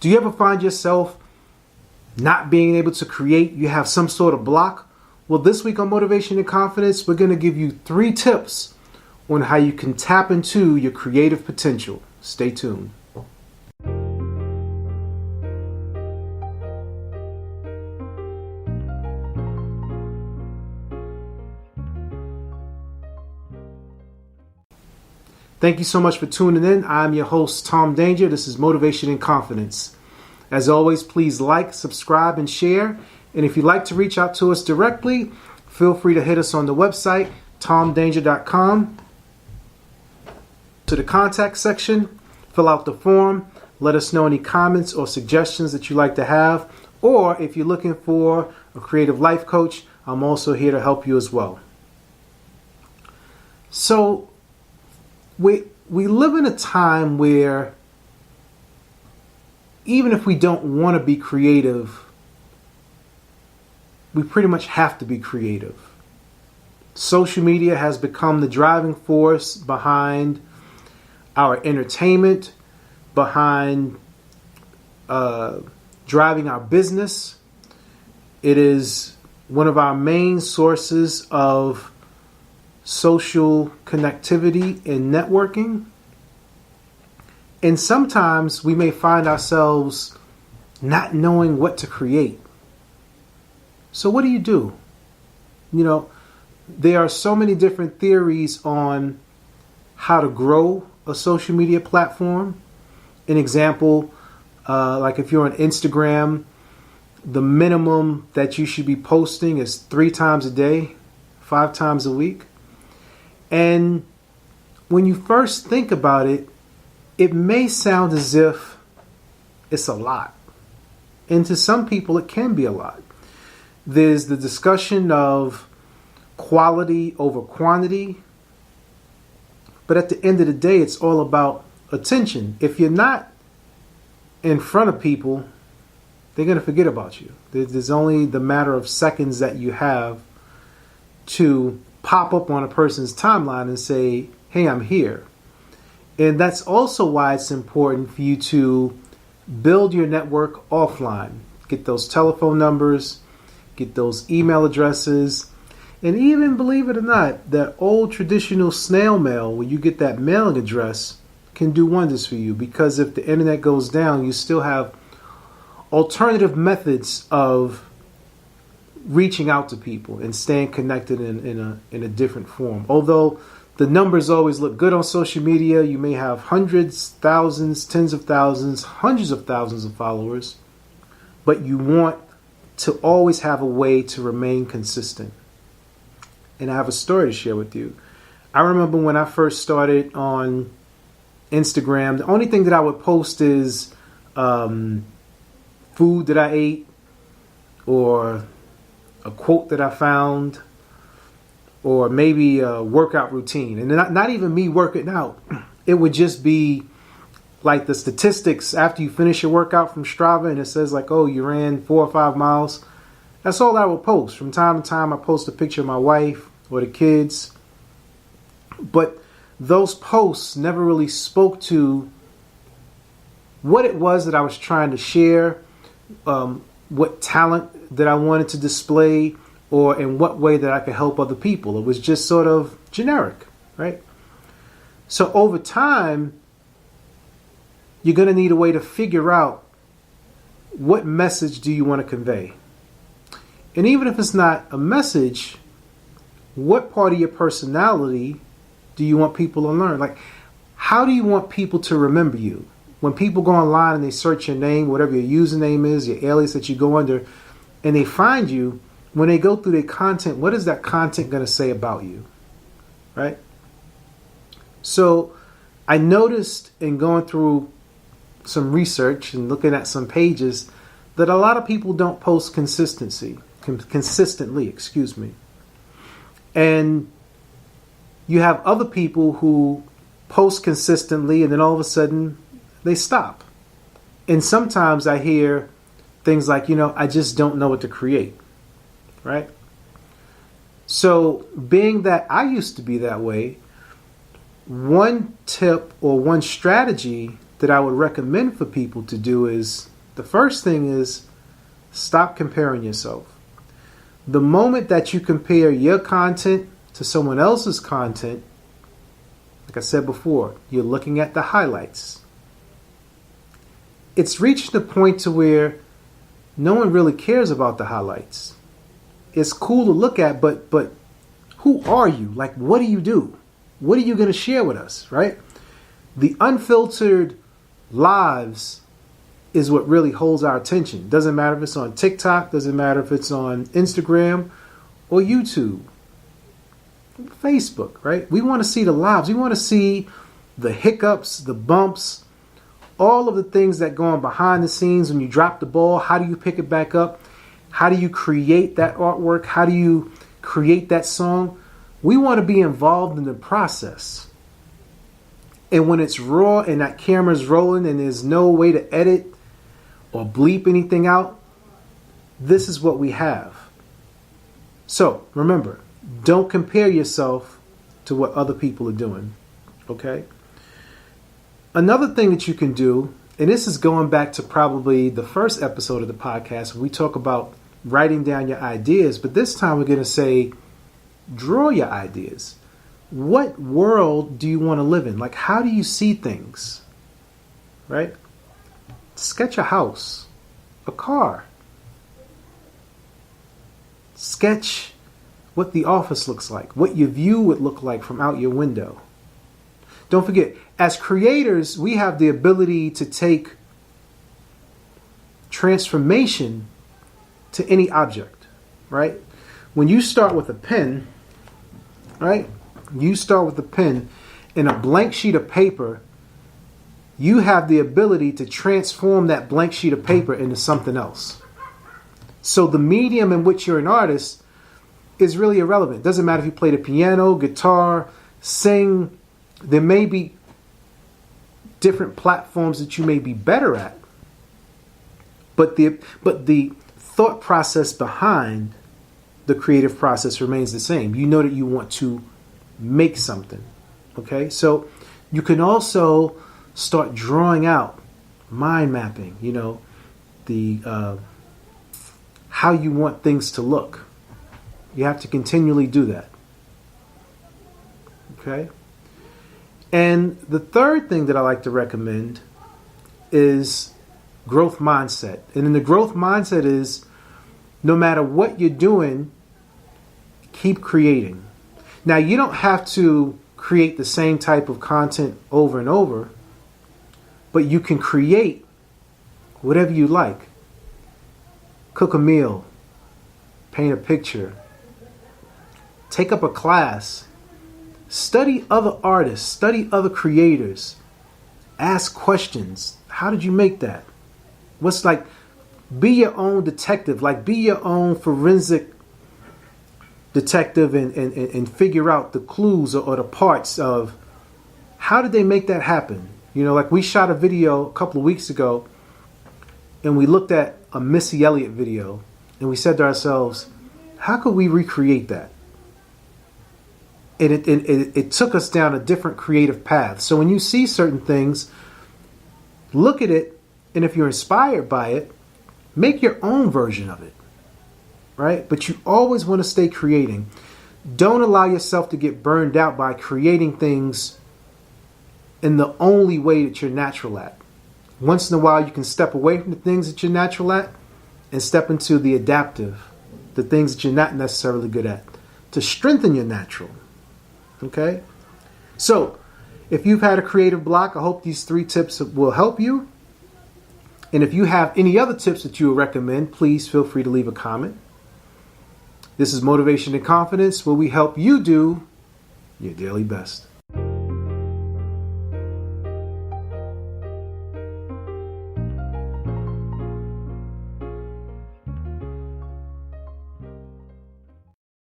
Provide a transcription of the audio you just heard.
Do you ever find yourself not being able to create? You have some sort of block? Well, this week on Motivation and Confidence, we're going to give you 3 tips on how you can tap into your creative potential. Stay tuned. Thank you so much for tuning in. I'm your host, Tom Danger. This is Motivation and Confidence. As always, please like, subscribe, and share. And if you'd like to reach out to us directly, feel free to hit us on the website, tomdanger.com. To the contact section, fill out the form. Let us know any comments or suggestions that you'd like to have. Or if you're looking for a creative life coach, I'm also here to help you as well. So, we live in a time where even if we don't want to be creative, we pretty much have to be creative. Social media has become the driving force behind our entertainment, behind driving our business. It is one of our main sources of social connectivity and networking. And sometimes we may find ourselves not knowing what to create. So what do? You know, there are so many different theories on how to grow a social media platform. An example, like if you're on Instagram, the minimum that you should be posting is 3 times a day, 5 times a week. And when you first think about it, it may sound as if it's a lot. And to some people, it can be a lot. There's the discussion of quality over quantity. But at the end of the day, it's all about attention. If you're not in front of people, they're going to forget about you. There's only the matter of seconds that you have to pop up on a person's timeline and say, hey, I'm here. And that's also why it's important for you to build your network offline. Get those telephone numbers, get those email addresses, and even, believe it or not, that old traditional snail mail where you get that mailing address can do wonders for you, because if the internet goes down, you still have alternative methods of reaching out to people and staying connected in a different form. Although the numbers always look good on social media, you may have hundreds, thousands, tens of thousands, hundreds of thousands of followers, but you want to always have a way to remain consistent. And I have a story to share with you. I remember when I first started on Instagram, the only thing that I would post is food that I ate, or a quote that I found, or maybe a workout routine. And not even me working out. It would just be like the statistics after you finish your workout from Strava, and it says like, oh, you ran 4 or 5 miles. That's all I would post. From time to time, I post a picture of my wife or the kids. But those posts never really spoke to what it was that I was trying to share, what talent that I wanted to display, or in what way that I could help other people. It was just sort of generic, right? So over time, you're going to need a way to figure out what message do you want to convey. And even if it's not a message, what part of your personality do you want people to learn? Like, how do you want people to remember you? When people go online and they search your name, whatever your username is, your alias that you go under, and they find you, when they go through their content, what is that content going to say about you? Right? So I noticed in going through some research and looking at some pages that a lot of people don't post consistently, And you have other people who post consistently and then all of a sudden they stop. And sometimes I hear things like, I just don't know what to create. Right? So being that I used to be that way, one tip or one strategy that I would recommend for people to do is The first thing is stop comparing yourself. The moment that you compare your content to someone else's content, like I said before, you're looking at the highlights. It's reached the point to where no one really cares about the highlights. It's cool to look at, but who are you? Like, what do you do? What are you going to share with us, right? The unfiltered lives is what really holds our attention. Doesn't matter if it's on TikTok, doesn't matter if it's on Instagram or YouTube, Facebook, right? We want to see the lives. We want to see the hiccups, the bumps, all of the things that go on behind the scenes when you drop the ball. How do you pick it back up? How do you create that artwork? How do you create that song? We want to be involved in the process. And when it's raw and that camera's rolling and there's no way to edit or bleep anything out, this is what we have. So remember, don't compare yourself to what other people are doing. Okay? Another thing that you can do, and this is going back to probably the first episode of the podcast, when we talk about writing down your ideas, but this time we're going to say, draw your ideas. What world do you want to live in? Like, how do you see things? Right? Sketch a house, a car. Sketch what the office looks like, what your view would look like from out your window. Don't forget, as creators, we have the ability to take transformation to any object, right? When you start with a pen, right? You start with a pen and a blank sheet of paper, you have the ability to transform that blank sheet of paper into something else. So the medium in which you're an artist is really irrelevant. It doesn't matter if you play the piano, guitar, sing. There may be different platforms that you may be better at. But the thought process behind the creative process remains the same. You know that you want to make something. Okay? So you can also start drawing out, mind mapping, the how you want things to look. You have to continually do that. Okay? And the third thing that I like to recommend is growth mindset. And then the growth mindset is no matter what you're doing, keep creating. Now, you don't have to create the same type of content over and over, but you can create whatever you like. Cook a meal, paint a picture, take up a class, study other artists, study other creators, ask questions. How did you make that? What's like, be your own detective, like be your own forensic detective and figure out the clues or the parts of how did they make that happen? Like we shot a video a couple of weeks ago and we looked at a Missy Elliott video and we said to ourselves, how could we recreate that? And it took us down a different creative path. So when you see certain things, look at it, and if you're inspired by it, make your own version of it, right? But you always want to stay creating. Don't allow yourself to get burned out by creating things in the only way that you're natural at. Once in a while, you can step away from the things that you're natural at and step into the adaptive, the things that you're not necessarily good at, to strengthen your natural. Okay? So, if you've had a creative block, I hope these 3 tips will help you. And if you have any other tips that you would recommend, please feel free to leave a comment. This is Motivation and Confidence, where we help you do your daily best.